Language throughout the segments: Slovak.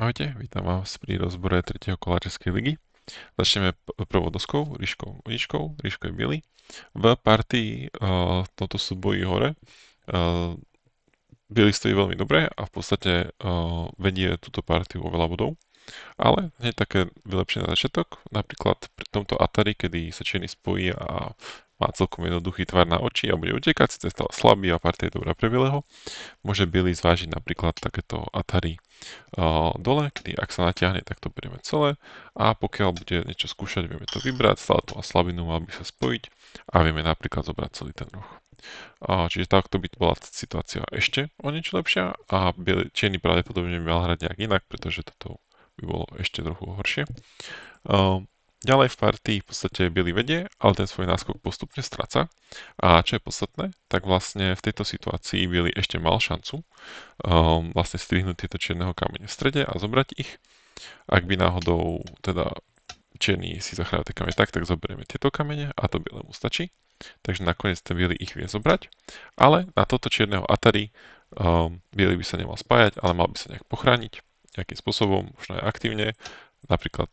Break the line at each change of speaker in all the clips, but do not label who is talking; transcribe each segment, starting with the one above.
Ahojte, vítam vás pri rozbore tretieho kola Českej ligy. Začneme prvou doskou, Ríškou je biely. V partii tomto súboji hore biely stojí veľmi dobre a v podstate vedie túto partiu o veľa bodov. Ale hneď také vylepšenie na začiatok, napríklad pri tomto Atari, kedy sa čierny spojí a má celkom jednoduchý tvar na oči a bude utekať, síce stále slabý a partia je dobrá pre bieleho, môže biely zvážiť napríklad takéto Atari dole, kedy ak sa natiahne, tak to berieme celé a pokiaľ bude niečo skúšať, vieme to vybrať, stále to má slabinu, mal by sa spojiť a vieme napríklad zobrať celý ten roh. Čiže takto by bola situácia ešte o niečo lepšia a čierny pravdepodobne by mal hrať nejak inak, pretože toto by bolo ešte trochu horšie. Ďalej v partii v podstate biely vedie, ale ten svoj náskok postupne stráca. A čo je podstatné, tak vlastne v tejto situácii biely ešte mal šancu vlastne strihnúť tieto čierneho kamene v strede a zobrať ich. Ak by náhodou teda čierny si zachrál tie kamene tak zoberieme tieto kamene a to bielemu stačí. Takže nakoniec ten biely ich vie zobrať. Ale na toto čierneho Atari biely by sa nemal spájať, ale mal by sa nejak pochrániť nejakým spôsobom, možno aj aktívne. Napríklad,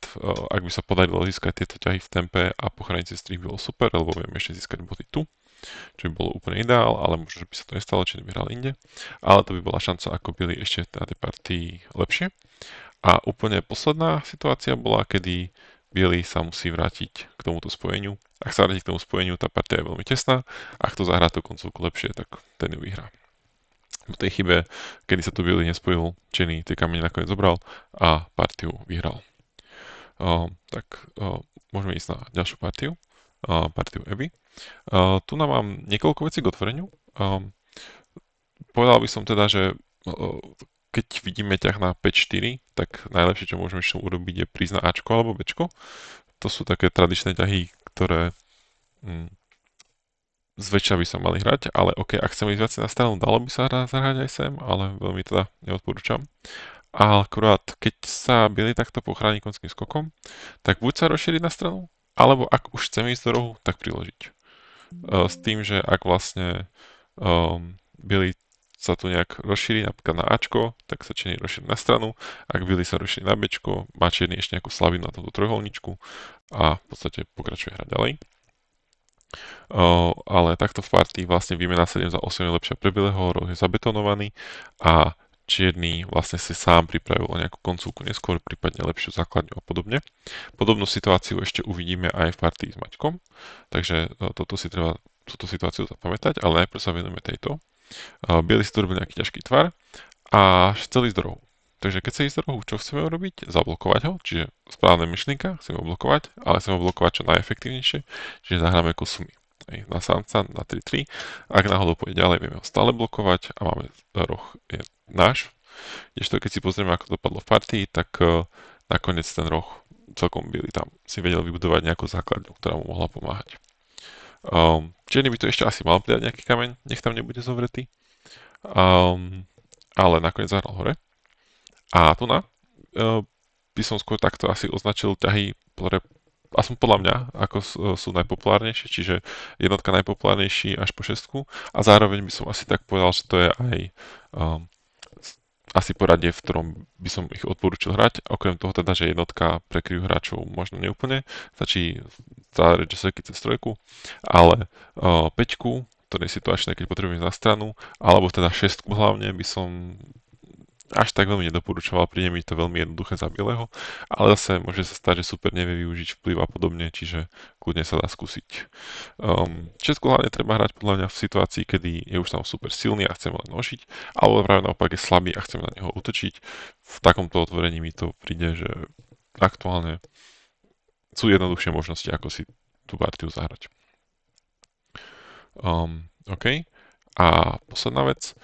ak by sa podarilo získať tieto ťahy v tempe a pochrániť si strih, bolo super, lebo vieme ešte získať body tu, čo by bolo úplne ideál, ale možno, že by sa to nestalo, či by hral inde. Ale to by bola šanca, ako byli ešte na tej partii lepšie. A úplne posledná situácia bola, kedy biely sa musí vrátiť k tomuto spojeniu. Ak sa vráti k tomu spojeniu, tá partia je veľmi tesná. Ak to zahrá tú koncovku lepšie, tak ten ju vyhrá. Po tej chybe, kedy sa tu biely nespojil, čierny tie kamene nakoniec zobral a partiu vyhral. Tak môžeme ísť na ďalšiu partiu, partiu Eby. Tu nám mám niekoľko vecí k otvoreniu. Povedal by som teda, že keď vidíme ťah na 5-4, tak najlepšie, čo môžeme ešte urobiť, je prísť na Ačko alebo Bčko. To sú také tradičné ťahy, ktoré zväčša by sa mali hrať, ale ok, ak chceme ísť viac na stranu, dalo by sa zahrať aj sem, ale veľmi teda neodporúčam. A akurát, keď sa biely takto pochráni konským skokom, tak buď sa rozšíriť na stranu, alebo ak už chceme ísť do rohu, tak priložiť. S tým, že ak vlastne biely sa tu nejak rozšíri, napríklad na Ačko, tak sa čierny rozšíri na stranu. Ak biely sa rozšíri na Bčko, má čierny ešte nejakú slabinu na tomto trojuholníčku a v podstate pokračuje hrať ďalej. Ale takto v partii vlastne výmena 7 za 8 je lepšia pre bieleho, roh je zabetonovaný a čierny vlastne si sám pripravil o nejakú koncovku neskôr, prípadne lepšiu základňu a podobne. Podobnú situáciu ešte uvidíme aj v partii s Maťkom, takže toto si treba túto situáciu zapamätať, ale najprv sa venujeme tejto. Bielý si to robil nejaký ťažký tvar a chcel ísť do rohu. Takže keď sa ísť do rohu, čo chceme urobiť? Zablokovať ho, čiže správna myšlienka, chceme ho blokovať, ale chceme ho blokovať čo najefektívnejšie, čiže zahráme kosumy. Na samca, na 3-3. Ak náhodou pôjde ďalej, vieme ho stále blokovať a máme roh je náš. Ešte keď si pozrieme, ako to dopadlo v partii, tak nakoniec ten roh celkom biely tam si vedel vybudovať nejakú základňu, ktorá mu mohla pomáhať. Čierny by to ešte asi mal pridať nejaký kameň, nech tam nebude zovretý. Ale nakoniec zahral hore. A tu by som skôr takto asi označil ťahy, ktoré aspoň podľa mňa, ako sú najpopulárnejšie, čiže jednotka najpopulárnejší až po šestku a zároveň by som asi tak povedal, že to je aj asi poradie, v ktorom by som ich odporúčil hrať. Okrem toho teda, že jednotka pre kriu hráčov možno neúplne, stačí zahrať že cez trojku, ale peťku, to je situačné, keď potrebujem za stranu, alebo teda šestku hlavne by som až tak veľmi nedoporučoval, príde mi to veľmi jednoduché za bieleho, ale zase môže sa stať, že super nevie využiť vplyv a podobne, čiže kľudne sa dá skúsiť. Česku hlavne treba hrať podľa mňa v situácii, kedy je už tam super silný a chceme len nožiť, alebo práve naopak je slabý a chceme na neho útočiť. V takomto otvorení mi to príde, že aktuálne sú jednoduchšie možnosti, ako si tú partiu zahrať. OK. A posledná vec,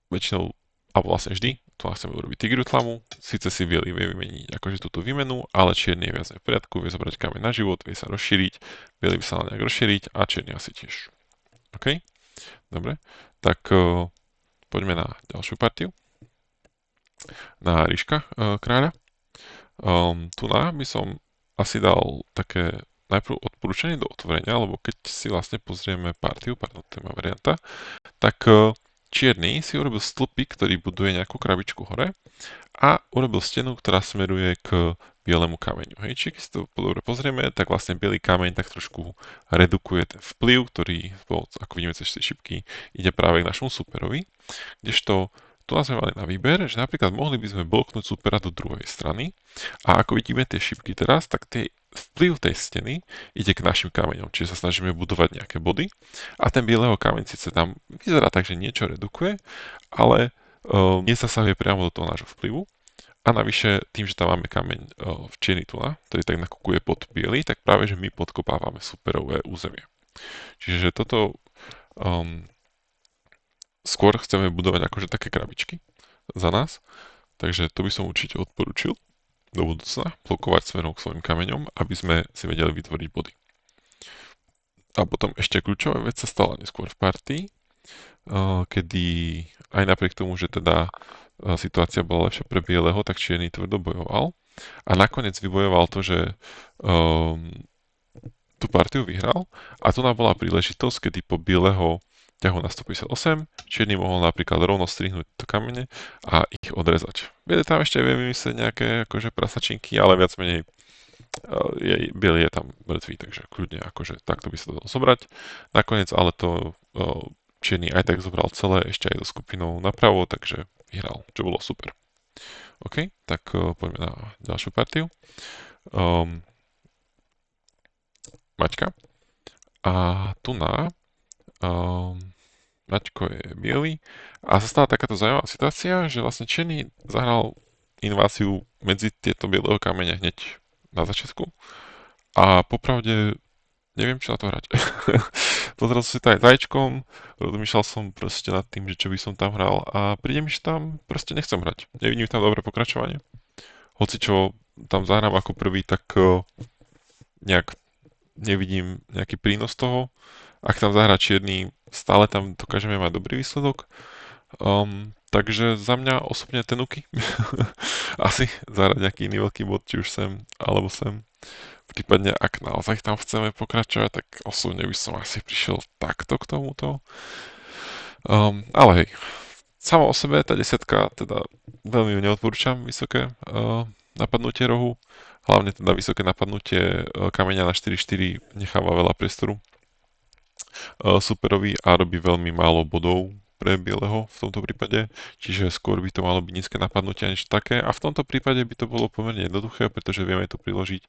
väčšinou alebo vlastne vždy, tu chceme urobiť tigru tlamu, síce si biely vie vymeniť akože túto výmenu, ale čierny je viac v poriadku, vie zobrať kameň na život, vie sa rozšíriť, biely by sa mal nejak rozšíriť a čierny asi tiež. OK? Dobre, tak poďme na ďalšiu partiu. Na ríška kráľa. Tu by som asi dal také najprv odporúčanie do otvorenia, lebo keď si vlastne pozrieme partiu, pardon, to je varianta, tak čierny si urobil stĺpik, ktorý buduje nejakú krabičku hore a urobil stenu, ktorá smeruje k bielemu kameňu. Hej, čiže keď si to dobre pozrieme, tak vlastne biely kameň tak trošku redukuje ten vplyv, ktorý, ako vidíme cez tie šipky, ide práve k našemu superovi, kdežto tu nás sme mali na výber, že napríklad mohli by sme bloknúť supera do druhej strany a ako vidíme tie šipky teraz, tak vplyv tej steny ide k našim kameňom, čiže sa snažíme budovať nejaké body a ten bieleho kameň síce tam vyzerá tak, že niečo redukuje, ale nezasahuje priamo do toho nášho vplyvu. A navyše, tým, že tam máme kameň v čierny tu ktorý tak nakukuje pod biely, tak práve, že my podkopávame superové územie. Čiže toto um, skôr chceme budovať akože také krabičky za nás, takže to by som určite odporučil do budúcna, blokovať smerom k svojim kameňom, aby sme si vedeli vytvoriť body. A potom ešte kľúčová vec sa stala neskôr v partii, kedy aj napriek tomu, že teda situácia bola lepšia pre bieleho, tak čierny tvrdo bojoval. A nakoniec vybojoval to, že tú partiu vyhral a tu nám bola príležitosť, kedy po bieleho ťahu na 158, čierny mohol napríklad rovno strihnúť to kamene a ich odrezať. Bielý tam ešte vie vymyslieť nejaké akože prasačinky, ale viac menej bielý je tam mŕtvý, takže kľudne akože takto by sa to dalo zobrať. Nakoniec ale to čierny aj tak zobral celé, ešte aj so skupinou napravo, takže vyhral, čo bolo super. OK, tak poďme na ďalšiu partiu. Maťka. A tu Maťko je biely a sa stala takáto zaujímavá situácia, že vlastne čierny zahral inváziu medzi tieto bieleho kamene hneď na začiatku a popravde neviem, čo na to hrať. Pozrel som si to aj zajčkom, rozmýšľal som proste nad tým, že čo by som tam hral a príde mi, že tam proste nechcem hrať. Nevidím tam dobré pokračovanie. Hoci čo tam zahrám ako prvý, tak nejak nevidím nejaký prínos toho. Ak tam zahrá čierny, stále tam dokážeme mať dobrý výsledok. Takže za mňa osobne tenuky. Asi zahrať nejaký iný veľký bod, či už sem, alebo sem. Prípadne, ak naozaj tam chceme pokračovať, tak osobne by som asi prišiel takto k tomuto. Ale hej, samo o sebe tá desiatka, teda veľmi ju neodporúčam, vysoké napadnutie rohu. Hlavne teda vysoké napadnutie kameňa na 4-4 necháva veľa priestoru superovi a robí veľmi málo bodov pre bieleho v tomto prípade, čiže skôr by to malo byť nízke napadnutie než také a v tomto prípade by to bolo pomerne jednoduché, pretože vieme to priložiť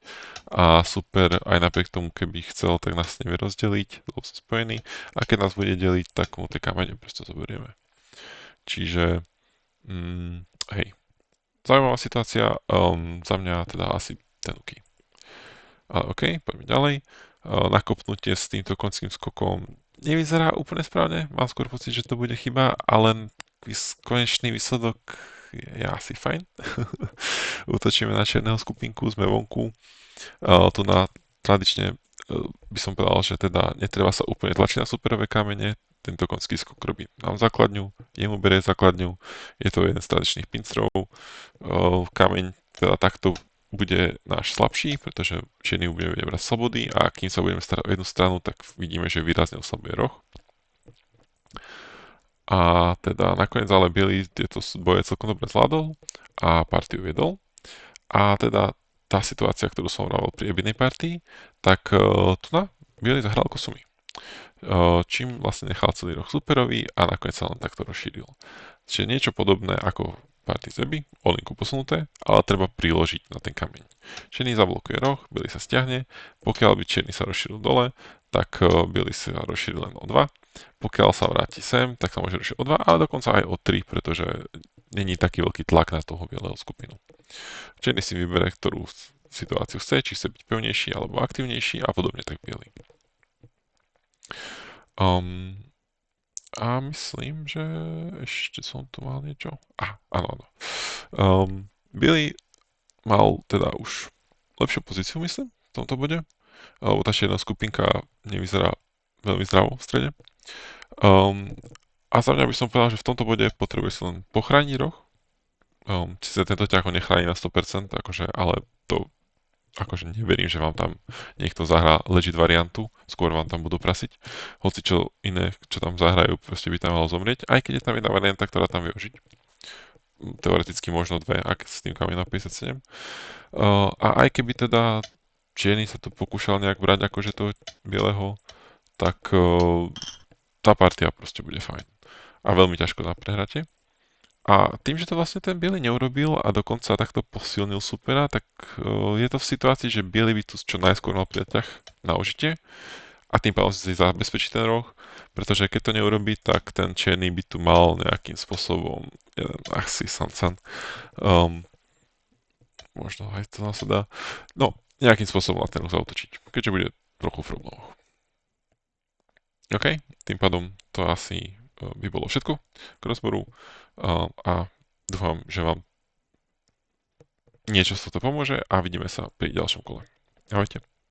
a super aj napriek tomu, keby chcel, tak nás nevie rozdeliť, lebo sme spojení a keď nás bude deliť, tak mu tie kamene proste zoberieme. Čiže hej, zaujímavá situácia, za mňa teda asi tenuky. Ale OK, poďme ďalej. Nakopnutie s týmto konským skokom nevyzerá úplne správne. Mám skôr pocit, že to bude chyba, ale konečný výsledok je asi fajn. Útočíme na čierneho skupinku, sme vonku. Tu tradične by som povedal, že teda netreba sa úplne tlačiť na superové kamene. Tento konský skok robí nám základňu, jemu berie základňu. Je to jeden z tradičných pinstrov. Kameň teda takto bude náš slabší, pretože čierny bude brať slobody a kým sa budeme starať o jednu stranu, tak vidíme, že výrazne oslabuje roh. A teda nakoniec ale biely tieto boje celkom dobre zvládol a partiu viedol. A teda tá situácia, ktorú som hovoril pri jednej partii, tak tu biely zahral kosumy. Čím vlastne nechal celý roh superovi a nakoniec sa len takto rozšíril. Čiže niečo podobné ako party zeby, o linku posunuté, ale treba priložiť na ten kameň. Čierny zablokuje roh, biely sa stiahne, pokiaľ by čierny sa rozšíril dole, tak biely sa rozšíri len o 2. Pokiaľ sa vráti sem, tak sa môže rozšíriť o 2, ale dokonca aj o 3, pretože není taký veľký tlak na toho bieleho skupinu. Čierny si vybere, ktorú situáciu chce, či chce byť pevnejší alebo aktívnejší a podobne tak biely. A myslím, že ešte som tu mal niečo. Áno. Billy mal teda už lepšiu pozíciu, myslím, v tomto bode. Lebo tá čierna skupinka nevyzerá veľmi zdravo v strede. A za mňa by som povedal, že v tomto bode potrebuje sa len pochrániť roh. Čiže tento ťah ho nechráni na 100%, akože, ale to Akože neverím, že vám tam niekto zahrá legit variantu, skôr vám tam budú prasiť. Hoci čo iné, čo tam zahrajú, proste by tam malo zomrieť, aj keď je tam jedna varianta, ktorá tam vie ožiť. Teoreticky možno dve, ak s tým na 57. A aj keby teda Jenny sa to pokúšal nejak brať akože toho bieleho, tak tá partia proste bude fajn. A veľmi ťažko tam prehráte. A tým, že to vlastne ten biely neurobil a dokonca takto posilnil supera, tak je to v situácii, že biely by tu čo najskôr mal priaťah na ožitie a tým pádom si zabezpečí ten roh, pretože keď to neurobí, tak ten černý by tu mal nejakým spôsobom jeden asi san, um, možno aj to sa dá, no nejakým spôsobom na ten roh zautočiť, keďže bude trochu v rovnohu. OK, tým pádom to asi by bolo všetko k rozboru a dúfam, že vám niečo z toho pomôže a vidíme sa pri ďalšom kole. Ahojte.